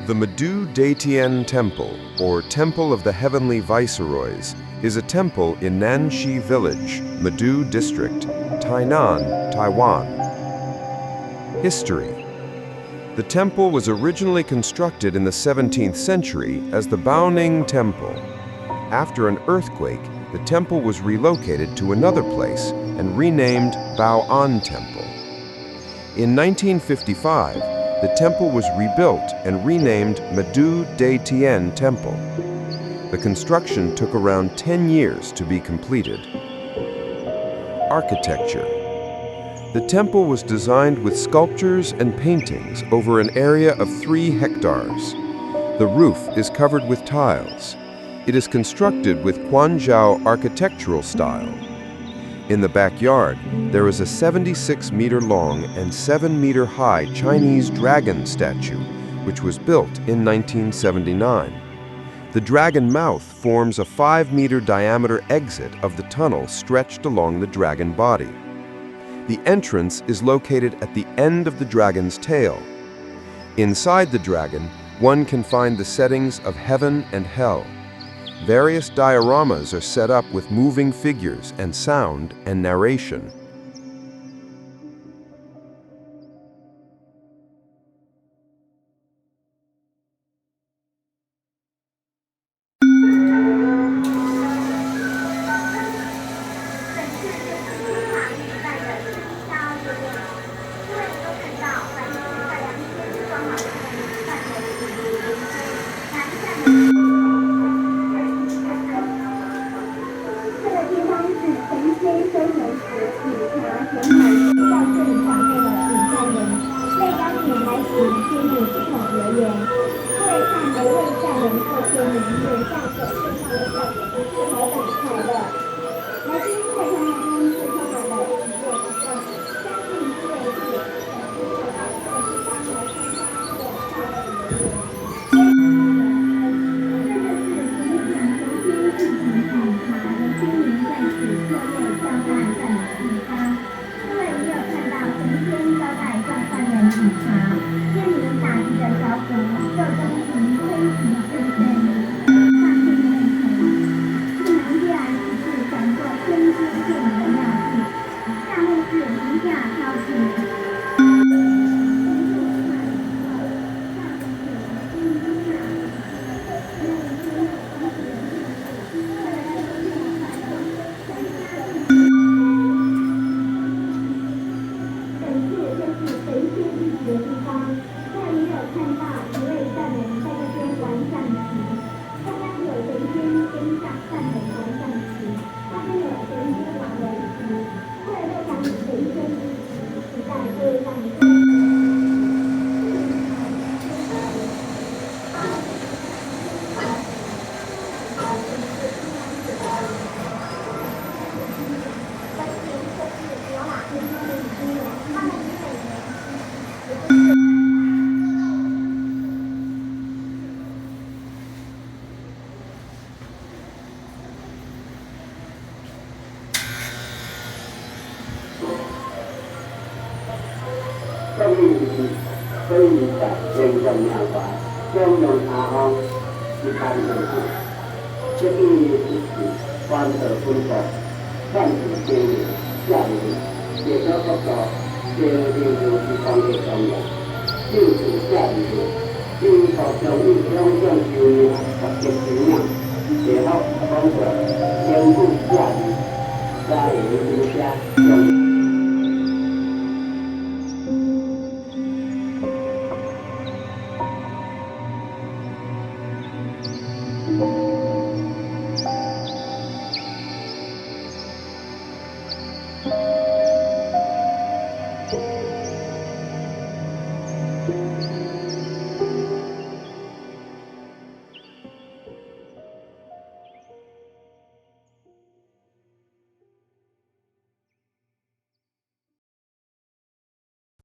The Madou Daitian Temple, or Temple of the Heavenly Viceroys, is a temple in Nanshi Village, Madou District, Tainan, Taiwan. History. The temple was originally constructed in the 17th century as the Baoning Temple. After an earthquake, the temple was relocated to another place and renamed Bao'an Temple. In 1955, the temple was rebuilt and renamed Madou Daitian Temple. The construction took around 10 years to be completed. Architecture. The temple was designed with sculptures and paintings over an area of 3 hectares. The roof is covered with tiles. It is constructed with Guangzhou architectural style. In the backyard, there is a 76-meter-long and 7-meter-high Chinese dragon statue, which was built in 1979. The dragon mouth forms a 5-meter diameter exit of the tunnel stretched along the dragon body. The entrance is located at the end of the dragon's tail. Inside the dragon, one can find the settings of heaven and hell. Various dioramas are set up with moving figures and sound and narration.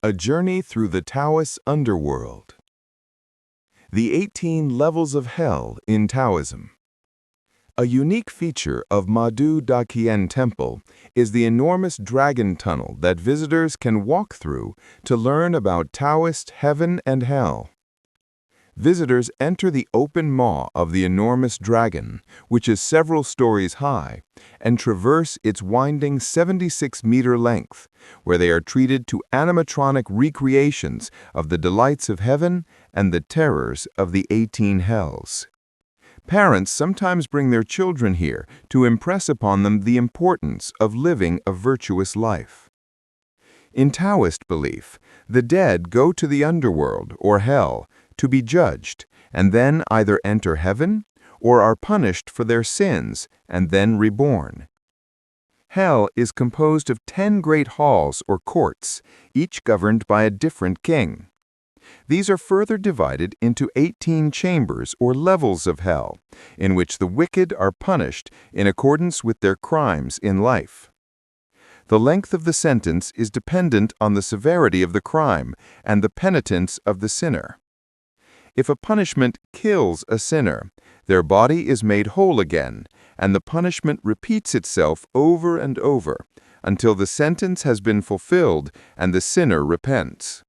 A journey through the Taoist underworld. The 18 levels of hell in Taoism. A unique feature of Madou Daitian Temple is the enormous dragon tunnel that visitors can walk through to learn about Taoist heaven and hell. Visitors enter the open maw of the enormous dragon, which is several stories high, and traverse its winding 76-meter length, where they are treated to animatronic recreations of the delights of heaven and the terrors of the 18 hells. Parents sometimes bring their children here to impress upon them the importance of living a virtuous life. In Taoist belief, the dead go to the underworld, or hell, to be judged, and then either enter heaven or are punished for their sins and then reborn. Hell is composed of 10 great halls or courts, each governed by a different king. These are further divided into 18 chambers or levels of hell, in which the wicked are punished in accordance with their crimes in life. The length of the sentence is dependent on the severity of the crime and the penitence of the sinner. If a punishment kills a sinner, their body is made whole again, and the punishment repeats itself over and over until the sentence has been fulfilled and the sinner repents.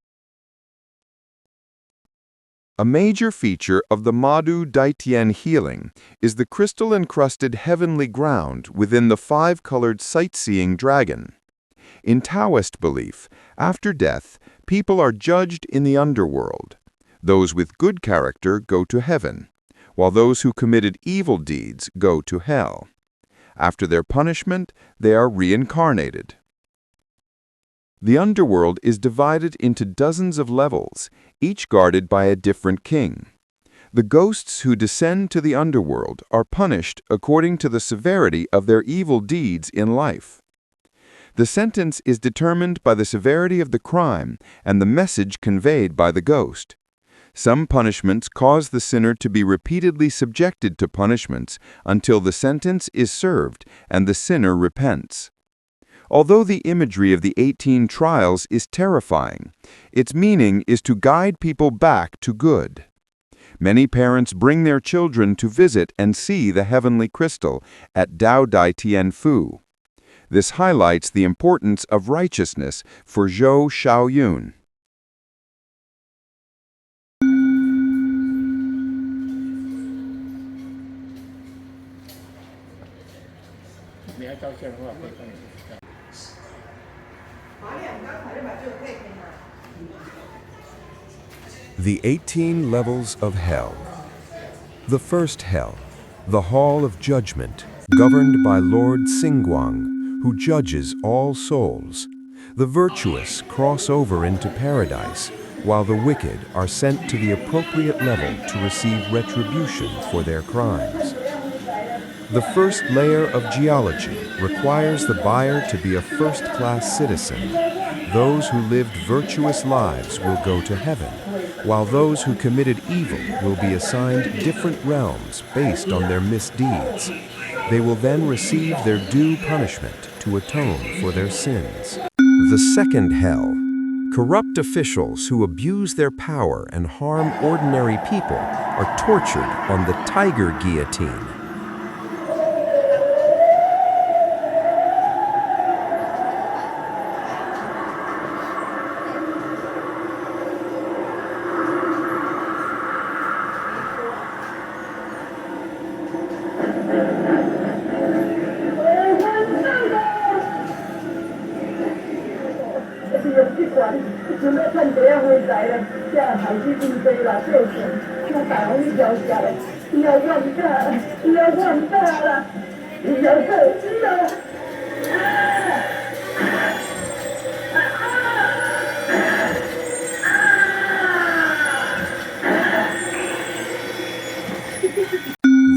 A major feature of the Madou Daitian healing is the crystal-encrusted heavenly ground within the 5-colored sightseeing dragon. In Taoist belief, after death, people are judged in the underworld. Those with good character go to heaven, while those who committed evil deeds go to hell. After their punishment, they are reincarnated. The underworld is divided into dozens of levels, each guarded by a different king. The ghosts who descend to the underworld are punished according to the severity of their evil deeds in life. The sentence is determined by the severity of the crime and the message conveyed by the ghost. Some punishments cause the sinner to be repeatedly subjected to punishments until the sentence is served and the sinner repents. Although the imagery of the 18 trials is terrifying, its meaning is to guide people back to good. Many parents bring their children to visit and see the heavenly crystal at Madou Daitian. This highlights the importance of righteousness for Zhou Xiaoyun. The 18 levels of hell. The first hell, the Hall of Judgment, governed by Lord Xingguang, who judges all souls. The virtuous cross over into paradise, while the wicked are sent to the appropriate level to receive retribution for their crimes. The first layer of geology requires the buyer to be a first-class citizen. Those who lived virtuous lives will go to heaven, while those who committed evil will be assigned different realms based on their misdeeds. They will then receive their due punishment to atone for their sins. The second hell. Corrupt officials who abuse their power and harm ordinary people are tortured on the tiger guillotine.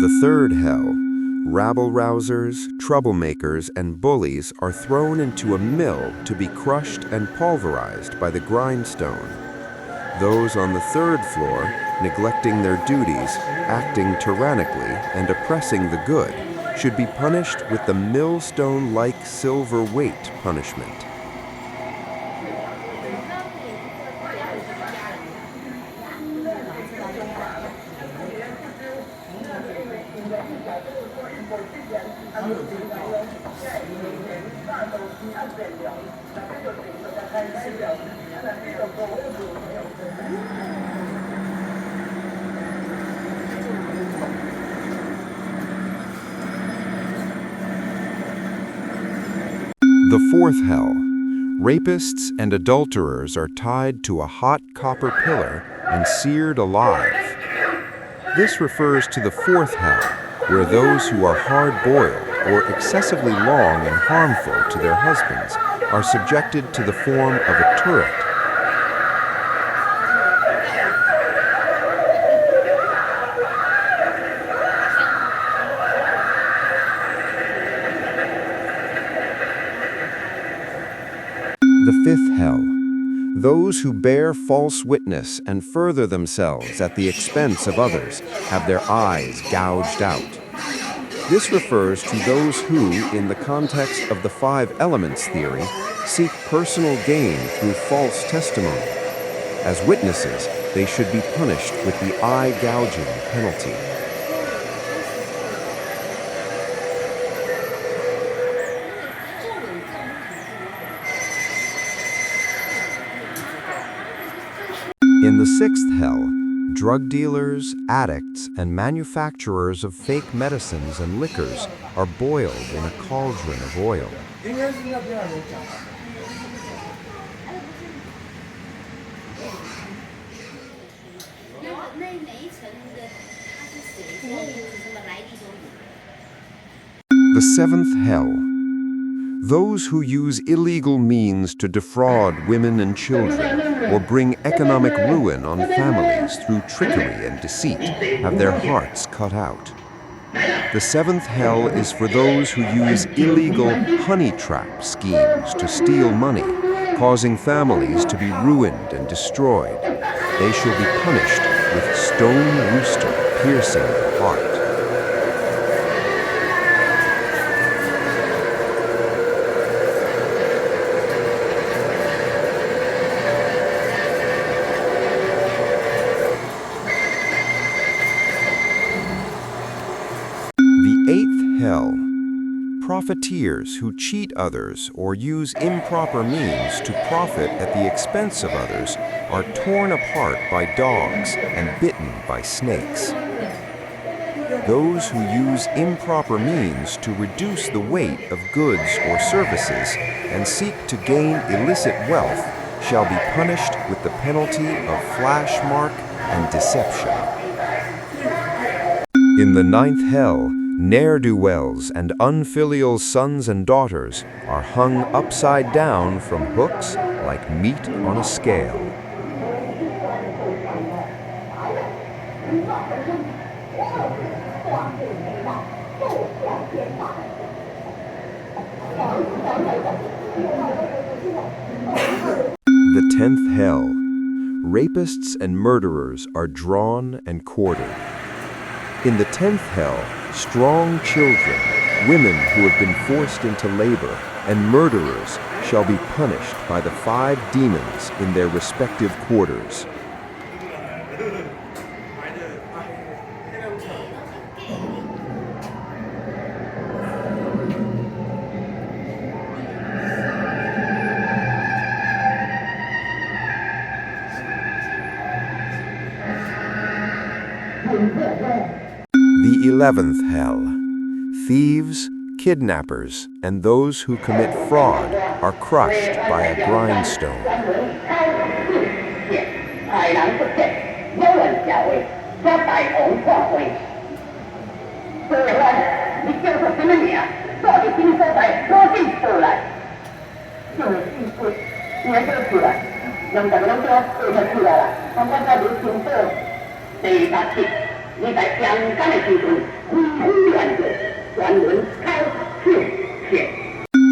The third hell. Rabble-rousers, troublemakers, and bullies are thrown into a mill to be crushed and pulverized by the grindstone. Those on the third floor, neglecting their duties, acting tyrannically, and oppressing the good, should be punished with the millstone-like silver weight punishment. The fourth hell. Rapists and adulterers are tied to a hot copper pillar and seared alive. This refers to the fourth hell, where those who are hard-boiled or excessively long and harmful to their husbands are subjected to the form of a turret. The fifth hell. Those who bear false witness and further themselves at the expense of others have their eyes gouged out. This refers to those who, in the context of the five elements theory, seek personal gain through false testimony. As witnesses, they should be punished with the eye-gouging penalty. In the sixth hell, drug dealers, addicts, and manufacturers of fake medicines and liquors are boiled in a cauldron of oil. The seventh hell. Those who use illegal means to defraud women and children or bring economic ruin on families through trickery and deceit have their hearts cut out. The seventh hell is for those who use illegal honey trap schemes to steal money, causing families to be ruined and destroyed. They shall be punished with stone rooster piercing the heart. Hell. Profiteers who cheat others or use improper means to profit at the expense of others are torn apart by dogs and bitten by snakes. Those who use improper means to reduce the weight of goods or services and seek to gain illicit wealth shall be punished with the penalty of flash mark and deception. In the ninth hell, ne'er-do-wells and unfilial sons and daughters are hung upside down from hooks like meat on a scale. The 10th hell. Rapists and murderers are drawn and quartered. In the 10th hell, strong children, women who have been forced into labor, and murderers shall be punished by the 5 demons in their respective quarters. The 11th hell. Thieves, kidnappers, and those who commit fraud are crushed by a grindstone.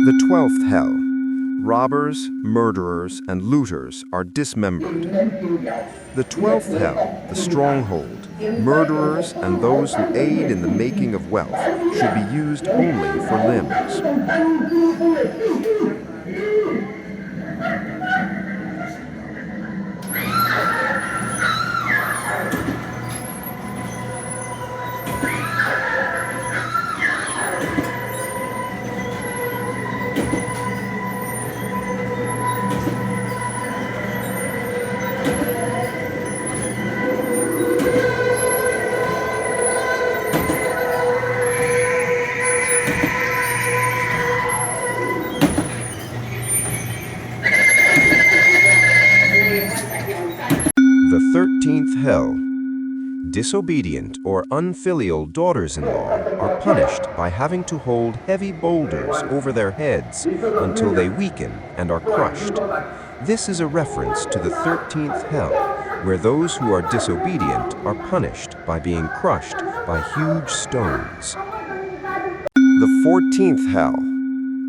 The 12th hell. Robbers, murderers, and looters are dismembered. The 12th hell, the stronghold, murderers and those who aid in the making of wealth should be used only for limbs. hell. Disobedient or unfilial daughters-in-law are punished by having to hold heavy boulders over their heads until they weaken and are crushed. This is a reference to the 13th hell, where those who are disobedient are punished by being crushed by huge stones. The 14th hell.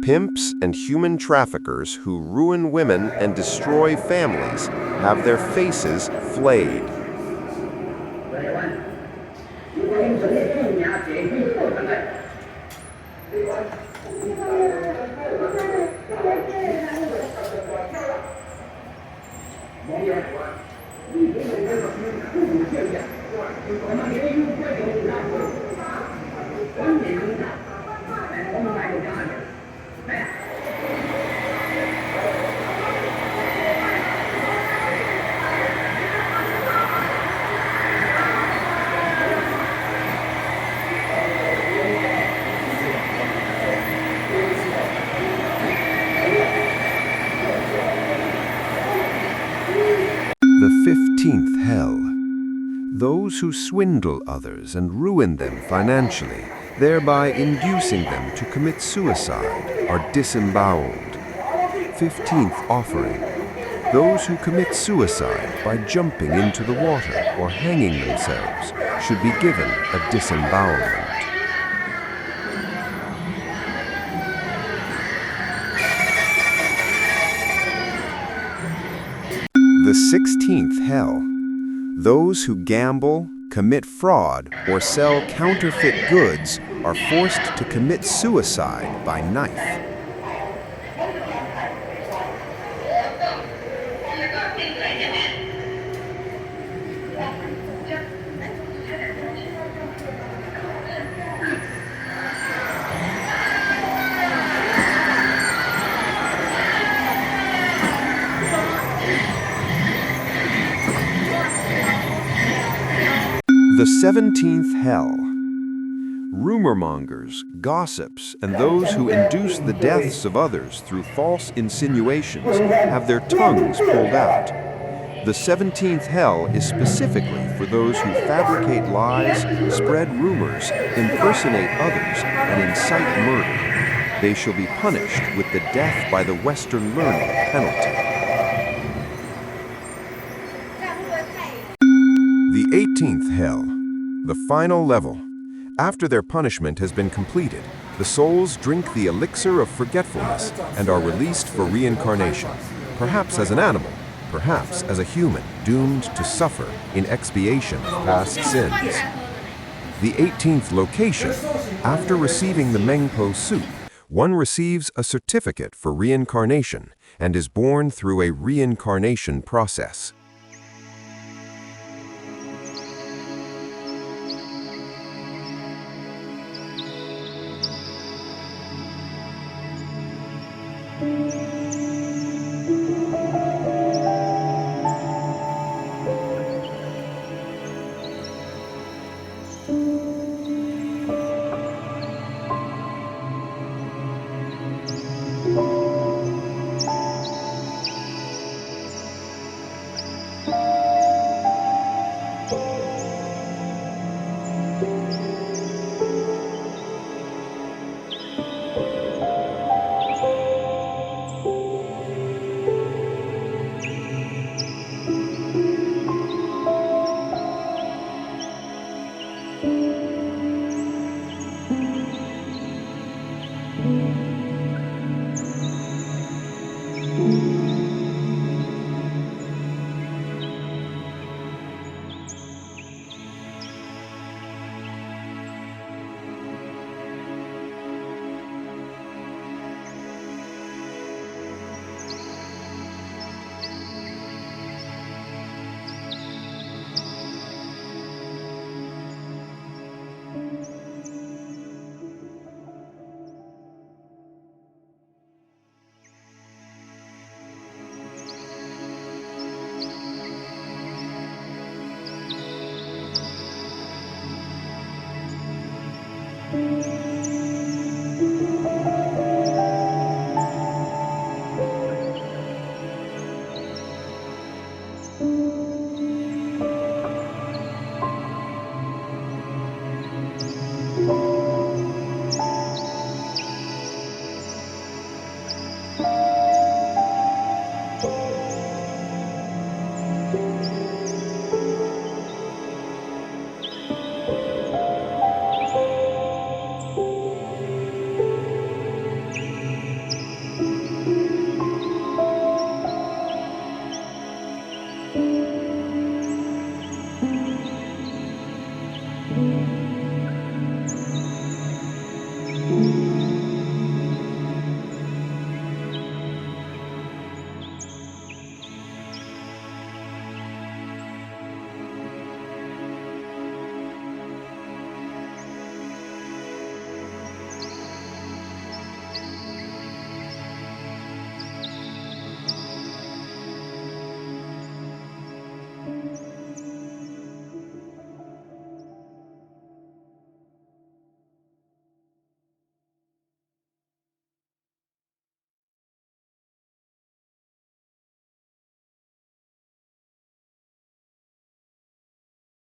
Pimps and human traffickers who ruin women and destroy families have their faces flayed. The 15th hell. Those who swindle others and ruin them financially, thereby inducing them to commit suicide, are disemboweled. 15th offering. Those who commit suicide by jumping into the water or hanging themselves should be given a disembowelment. The 16th hell. Those who gamble, commit fraud, or sell counterfeit goods are forced to commit suicide by knife. The 17th hell. Rumor mongers, gossips, and those who induce the deaths of others through false insinuations have their tongues pulled out. The 17th hell is specifically for those who fabricate lies, spread rumors, impersonate others, and incite murder. They shall be punished with the death by the Western learning penalty. The 18th hell. The final level. After their punishment has been completed, the souls drink the elixir of forgetfulness and are released for reincarnation, perhaps as an animal, perhaps as a human doomed to suffer in expiation of past sins. The 18th location. After receiving the Mengpo suit, one receives a certificate for reincarnation and is born through a reincarnation process.